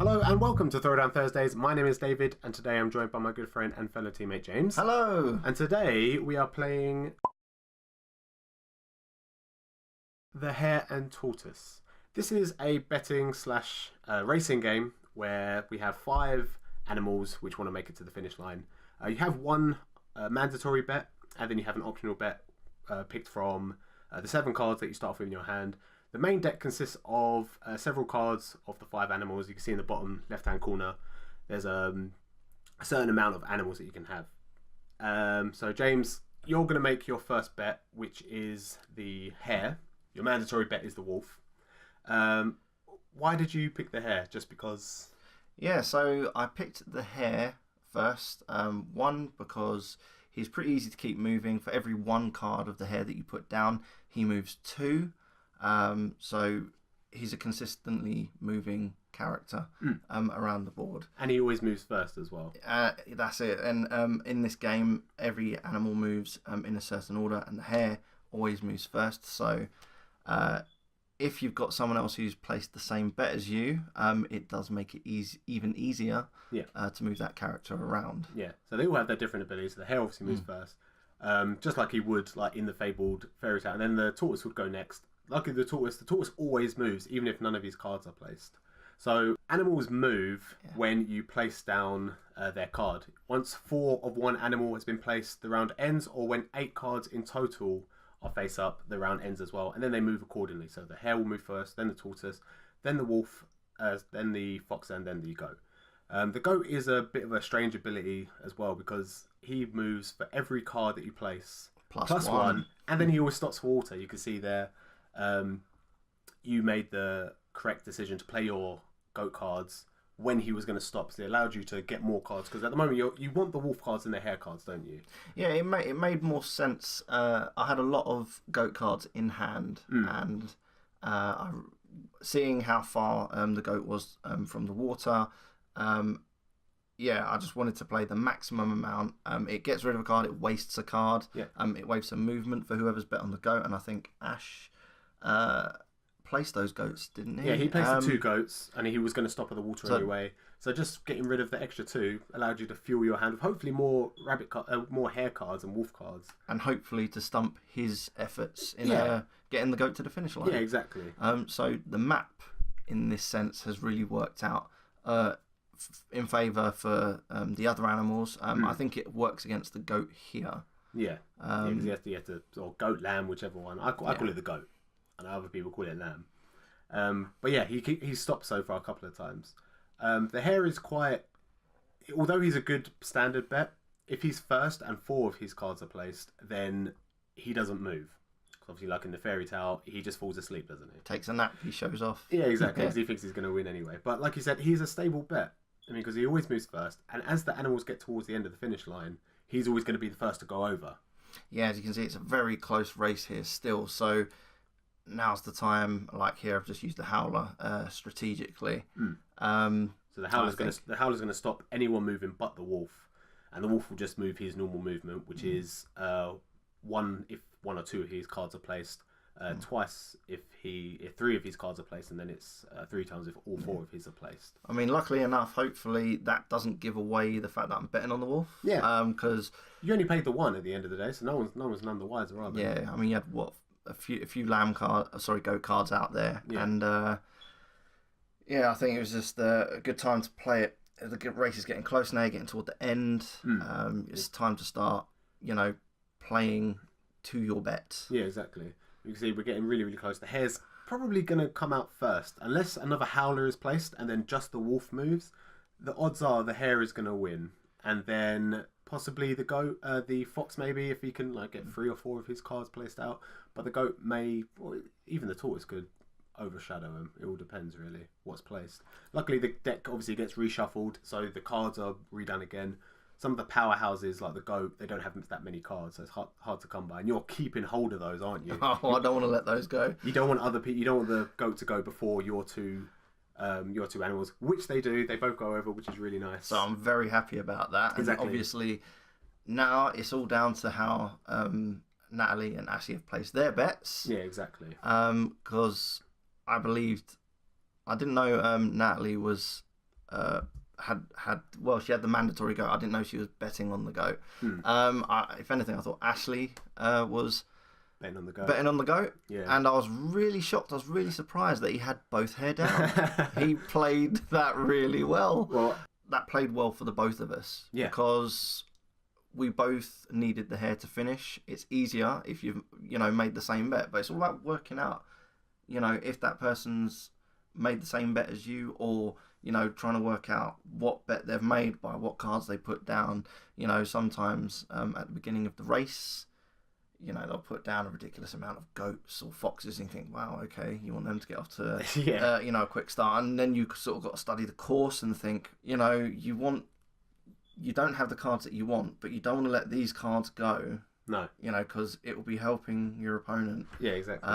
Hello and welcome to Throwdown Thursdays. My name is David and today I'm joined by my good friend and fellow teammate James. Hello! And today we are playing the Hare and Tortoise. This is a betting slash racing game where we have 5 animals which want to make it to the finish line. You have one mandatory bet and then you have an optional bet picked from the 7 cards that you start off with in your hand. The main deck consists of several cards of the 5 animals. You can see in the bottom left-hand corner, there's a certain amount of animals that you can have. So James, you're going to make your first bet, which is the hare. Your mandatory bet is the wolf. Why did you pick the hare? Just because? Yeah, so I picked the hare first. One, because he's pretty easy to keep moving. For every 1 card of the hare that you put down, he moves 2. So he's a consistently moving character around the board. And he always moves first as well. That's it. And in this game, every animal moves in a certain order, and the hare always moves first. So if you've got someone else who's placed the same bet as you, it does make it even easier to move that character around. Yeah, so they all have their different abilities. The hare obviously moves first, just like he would like in the fabled fairy tale. And then the tortoise would go next. Luckily, the tortoise always moves, even if none of his cards are placed. So animals move when you place down their card. Once 4 of one animal has been placed, the round ends, or when 8 cards in total are face up, the round ends as well. And then they move accordingly. So the hare will move first, then the tortoise, then the wolf, then the fox, and then the goat. The goat is a bit of a strange ability as well because he moves for every card that you place plus 1, and then he always stops for water. You can see there. You made the correct decision to play your goat cards when he was going to stop, so it allowed you to get more cards, because at the moment you want the wolf cards and the hare cards, don't you? Yeah, it made more sense. I had a lot of goat cards in hand, and seeing how far the goat was from the water, I just wanted to play the maximum amount. It gets rid of a card, it wastes a card, it wastes a movement for whoever's bet on the goat, and I think Ash placed those goats, didn't he? Yeah, he placed the 2 goats, and he was going to stop at the water anyway. So just getting rid of the extra 2 allowed you to fuel your hand with hopefully more more hare cards and wolf cards, and hopefully to stump his efforts in getting the goat to the finish line. Yeah, exactly. So the map, in this sense, has really worked out in favour for the other animals. I think it works against the goat here. Yeah, because you have to or goat, lamb, whichever one. I call it the goat. And other people call it lamb. But yeah, he's stopped so far a couple of times. The hare is quite... Although he's a good standard bet, if he's first and 4 of his cards are placed, then he doesn't move. Obviously, like in the fairy tale, he just falls asleep, doesn't he? Takes a nap, he shows off. Yeah, exactly, because he thinks he's going to win anyway. But like you said, he's a stable bet. I mean, because he always moves first. And as the animals get towards the end of the finish line, he's always going to be the first to go over. Yeah, as you can see, it's a very close race here still. So... now's the time. Like here, I've just used the howler strategically. So the howler's going to stop anyone moving but the wolf, and the wolf will just move his normal movement, which is 1 if 1 or 2 of his cards are placed, twice if 3 of his cards are placed, and then it's 3 times if all 4 of his are placed. I mean, luckily enough, hopefully that doesn't give away the fact that I'm betting on the wolf. Yeah. Because you only played the 1 at the end of the day, so no one's none the wiser, are they? Yeah. I mean, you had a few goat cards out there, and I think it was just a good time to play it. The race is getting close now, getting toward the end. It's time to start, playing to your bet. Yeah, exactly. You can see we're getting really, really close. The hare's probably going to come out first, unless another howler is placed and then just the wolf moves. The odds are the hare is going to win, and then possibly the goat, the fox maybe, if he can get 3 or 4 of his cards placed out. But the goat may, or even the tortoise could overshadow him. It all depends really what's placed. Luckily the deck obviously gets reshuffled, so the cards are redone again. Some of the powerhouses like the goat, they don't have that many cards, so it's hard to come by. And you're keeping hold of those, aren't you? Oh, I don't want to let those go. You don't want other people. You don't want the goat to go before your two animals, which they do. They both go over, which is really nice. So I'm very happy about that. Exactly. And obviously, now it's all down to how Natalie and Ashley have placed their bets. Yeah, exactly. Because I didn't know Natalie was she had the mandatory goat. I didn't know she was betting on the goat. If anything, I thought Ashley was betting on the goat. Betting on the goat. Yeah. And I was really shocked. I was really surprised that he had both hair down. He played that really well. Well, that played well for the both of us. Yeah. Because we both needed the hare to finish. It's easier if you've, made the same bet, but it's all about working out, if that person's made the same bet as you, or, trying to work out what bet they've made by what cards they put down. Sometimes at the beginning of the race, they'll put down a ridiculous amount of goats or foxes and you think, wow, okay, you want them to get off to, a quick start. And then you sort of got to study the course and think, you don't have the cards that you want, but you don't want to let these cards go. No. Because it will be helping your opponent. Yeah, exactly.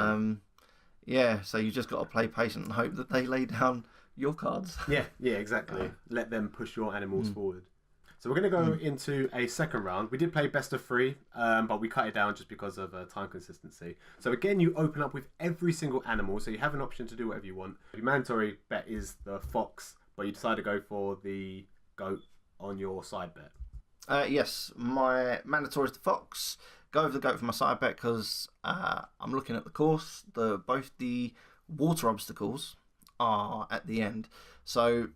So you just got to play patient and hope that they lay down your cards. Yeah, exactly. Let them push your animals forward. So we're going to go into a second round. We did play best of 3, but we cut it down just because of time consistency. So again, you open up with every single animal, so you have an option to do whatever you want. Your mandatory bet is the fox, but you decide to go for the goat on your side bet. Yes, my mandatory is the fox. Go over the goat for my side bet because I'm looking at the course. Both the water obstacles are at the end. So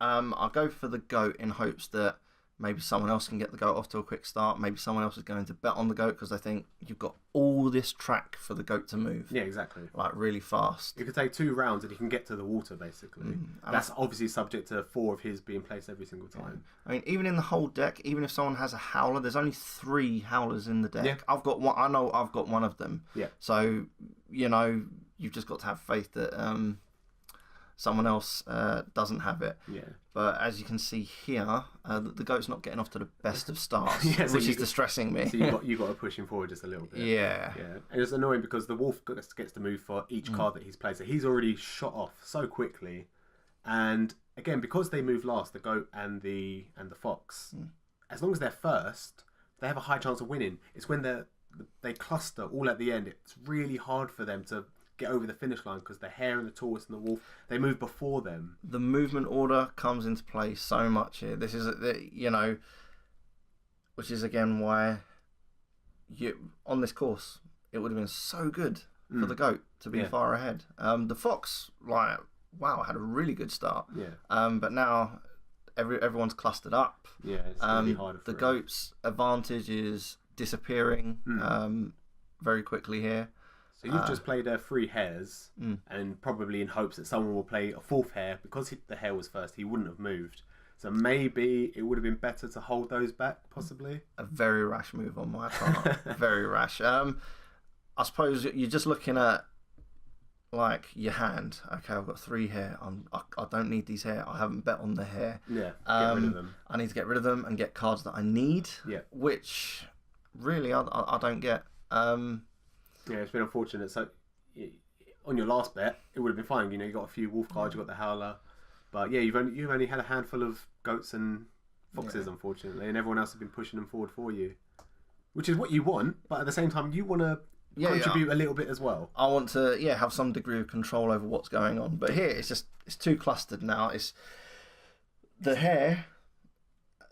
I'll go for the goat in hopes that maybe someone else can get the goat off to a quick start. Maybe someone else is going to bet on the goat because I think you've got all this track for the goat to move. Yeah, exactly. Like really fast. It could take 2 rounds and he can get to the water basically. That's obviously subject to 4 of his being placed every single time. I mean, even in the whole deck, even if someone has a howler, there's only 3 howlers in the deck. Yeah. I've got one. I know I've got one of them. Yeah. So you've just got to have faith that someone else doesn't have it. Yeah. But as you can see here, the goat's not getting off to the best of starts, So which is distressing me. So you got to push him forward just a little bit. Yeah. And it's annoying because the wolf gets to move for each card that he's played. So he's already shot off so quickly. And again, because they move last, the goat and the fox, as long as they're first, they have a high chance of winning. It's when they cluster all at the end. It's really hard for them to get over the finish line because the hare and the tortoise and the wolf, they move before them. The movement order comes into play so much here. This is, which is again why on this course it would have been so good for the goat to be far ahead. The fox, had a really good start. Yeah. But now everyone's clustered up. Yeah, it's really hard. The goat's advantage is disappearing very quickly here. So you've just played 3 hares, and probably in hopes that someone will play a 4th hare. Because the hare was first, he wouldn't have moved. So maybe it would have been better to hold those back, possibly. A very rash move on my part. Very rash. I suppose you're just looking at your hand. Okay, I've got 3 hare. I don't need these hare. I haven't bet on the hare. Yeah, get rid of them. I need to get rid of them and get cards that I need. Yeah. Which really I don't get. Yeah, it's been unfortunate. So, on your last bet, it would have been fine. You got a few wolf cards, you got the howler, but yeah, you've only had a handful of goats and foxes, unfortunately, and everyone else has been pushing them forward for you, which is what you want. But at the same time, you want to contribute a little bit as well. I want to have some degree of control over what's going on. But here, it's too clustered now. It's the hare.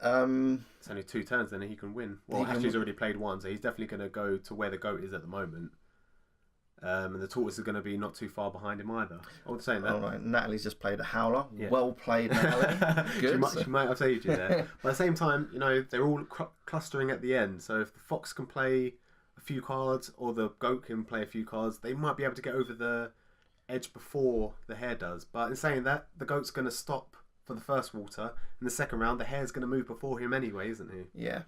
It's only 2 turns, then he can win. Well, Ashley's already played 1, so he's definitely going to go to where the goat is at the moment. And the tortoise is going to be not too far behind him either. I'm saying that. All right, Natalie's just played a howler. Yeah. Well played, Natalie. Good. She might have saved you there. But at the same time, they're all clustering at the end. So if the fox can play a few cards or the goat can play a few cards, they might be able to get over the edge before the hare does. But in saying that, the goat's going to stop for the first water. In the second round, the hare's going to move before him anyway, isn't he? Yeah.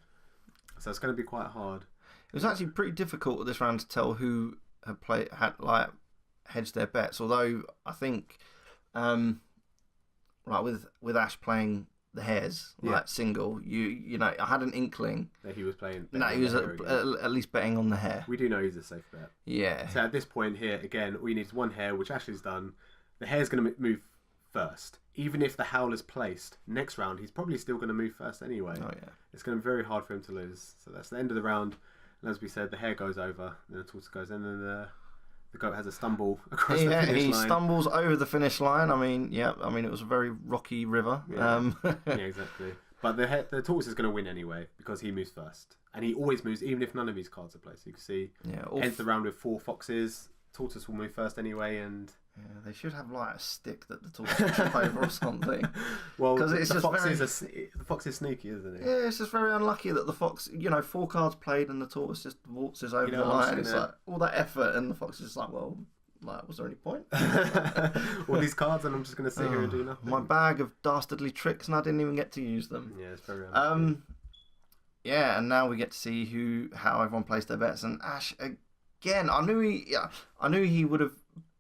So it's going to be quite hard. It was actually pretty difficult this round to tell who had hedged their bets. Although I think, with Ash playing the hares single, I had an inkling that he was playing. No, he was at least betting on the hare. We do know he's a safe bet. Yeah. So at this point here, again, all you need is 1 hare, which Ashley's done. The hare's going to move first. Even if the howler's placed, next round he's probably still going to move first anyway. Oh yeah. It's going to be very hard for him to lose. So that's the end of the round. And as we said, the hare goes over, then the tortoise goes in, and the goat has a stumble across the Yeah, finish he line. stumbles over the finish line. I mean, it was a very rocky river. Yeah, yeah, exactly. But the tortoise is going to win anyway because he moves first, and he always moves even if none of his cards are placed. You can see, ends the round with 4 foxes. Tortoise will move first anyway, and they should have like a stick that the tortoise can trip over or something. Well, because it's the just the fox is sneaky, isn't he? Yeah, it's just very unlucky that the fox, 4 cards played and the tortoise just waltzes over the line. It's like all that effort, and the fox is just like, well, like, was there any point? All these cards, and I'm just going to sit here and do nothing. My bag of dastardly tricks, and I didn't even get to use them. Yeah, it's very unlucky. Yeah, and now we get to see how everyone placed their bets, and Ash again. I knew he would have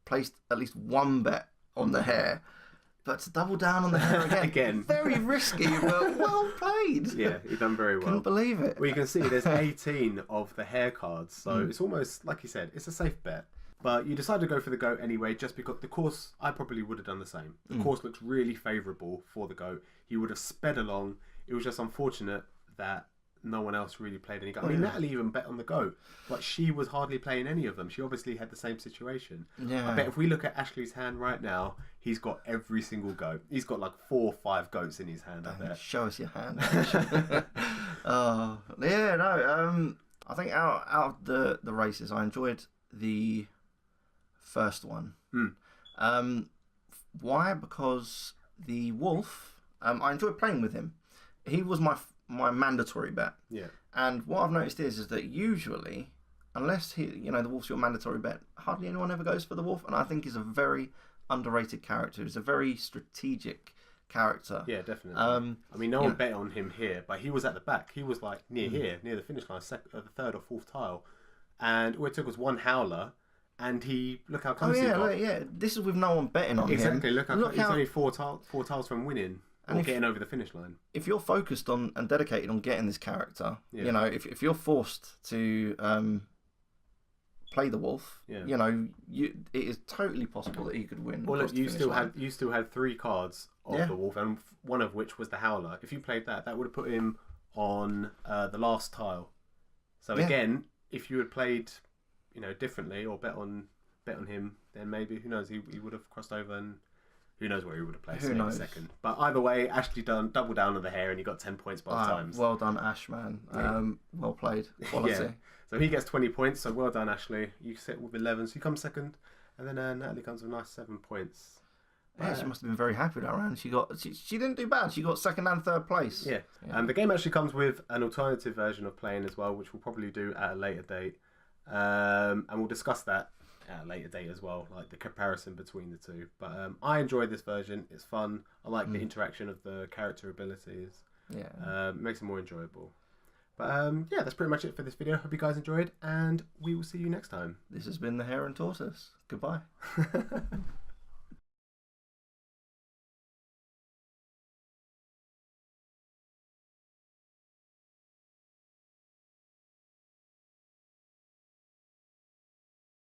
placed at least one bet on the hare, but to double down on the hare again, very risky, but well played. Yeah, he done very well. Couldn't believe it. Well, you can see there's 18 of the hare cards, so it's almost like you said, it's a safe bet. But you decide to go for the goat anyway, just because the course, I probably would have done the same. The course looks really favourable for the goat. He would have sped along. It was just unfortunate that no one else really played any goat. I mean, Natalie even bet on the goat, but she was hardly playing any of them. She obviously had the same situation. Yeah. I bet if we look at Ashley's hand right now, he's got every single goat. He's got like 4 or 5 goats in his hand, I bet. Show us your hand. I think out of the races, I enjoyed the first one. Why? Because the wolf, I enjoyed playing with him. He was my mandatory bet. Yeah. And what I've noticed is that usually, unless the wolf's your mandatory bet, hardly anyone ever goes for the wolf. And I think he's a very underrated character. He's a very strategic character. Yeah, definitely. I mean, no one bet on him here, but he was at the back. He was like near here, near the finish line, the 3rd or 4th tile. And all it took was one howler. And look how close he got. Yeah. This is with no one betting on him. Exactly. Look how he's only 4 tiles from winning or getting over the finish line. If you're focused on and dedicated on getting this character, if you're forced to play the wolf, it is totally possible that he could win. Well, look, you still had 3 cards of the wolf, and one of which was the howler. If you played that would have put him on the last tile. So again, if you had played differently or bet on him, then maybe, who knows, he would have crossed over, and who knows where he would have placed in a second. But either way, Ashley double down on the hare, and he got 10 points both times. Well done, Ash, man. Well played. Quality. Yeah. So he gets 20 points, so well done, Ashley. You sit with 11, so you come second, and then Natalie comes with a nice 7 points. Yeah, she must have been very happy with that round. She didn't do bad. She got 2nd and 3rd place. Yeah. And the game actually comes with an alternative version of playing as well, which we'll probably do at a later date. And we'll discuss that at a later date as well, like the comparison between the two. But I enjoy this version. It's fun. I like the interaction of the character abilities. Yeah. Makes it more enjoyable. But that's pretty much it for this video. Hope you guys enjoyed, and we will see you next time. This has been the Hare and Tortoise. Goodbye.